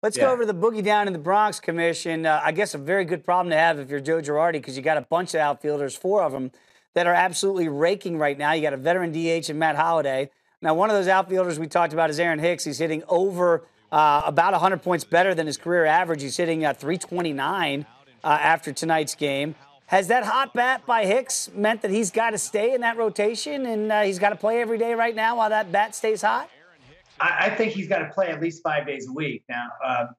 Let's go over to the boogie down in the Bronx, Commission. I guess a very good problem to have if you're Joe Girardi, because you got a bunch of outfielders, 4 of them, that are absolutely raking right now. You got a veteran DH in Matt Holliday. Now, one of those outfielders we talked about is Aaron Hicks. He's hitting over about 100 points better than his career average. He's hitting 329 after tonight's game. Has that hot bat by Hicks meant that he's got to stay in that rotation and he's got to play every day right now while that bat stays hot? I think he's got to play at least 5 days a week. Now,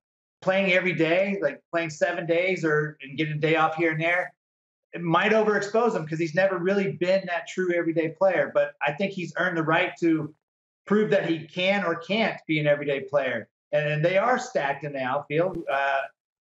playing every day, like playing 7 days and getting a day off here and there, it might overexpose him because he's never really been that true everyday player. But I think he's earned the right to prove that he can or can't be an everyday player. And they are stacked in the outfield.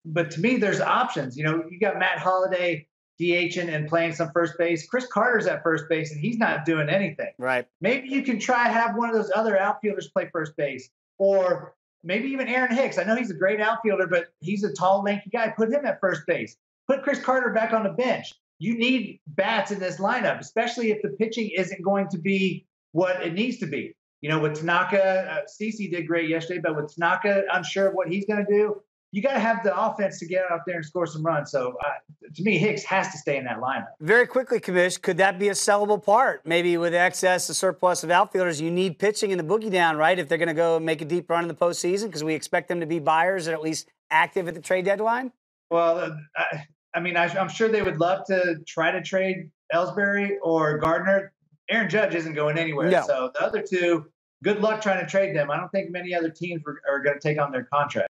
But to me, there's options. You know, you got Matt Holliday DHing and playing some first base. Chris Carter's at first base, and he's not doing anything. Right. Maybe you can try have one of those other outfielders play first base, or maybe even Aaron Hicks. I know he's a great outfielder, but he's a tall, lanky guy. Put him at first base. Put Chris Carter back on the bench. You need bats in this lineup, especially if the pitching isn't going to be what it needs to be. You know, with Tanaka, CeCe did great yesterday, but with Tanaka, unsure of what he's going to do. You got to have the offense to get out there and score some runs. So, to me, Hicks has to stay in that lineup. Very quickly, Commish, could that be a sellable part? Maybe with excess, a surplus of outfielders, you need pitching in the boogie down, right, if they're going to go make a deep run in the postseason, because we expect them to be buyers or at least active at the trade deadline? Well, I mean, I'm sure they would love to try to trade Ellsbury or Gardner. Aaron Judge isn't going anywhere. No. So the other two, good luck trying to trade them. I don't think many other teams are going to take on their contract.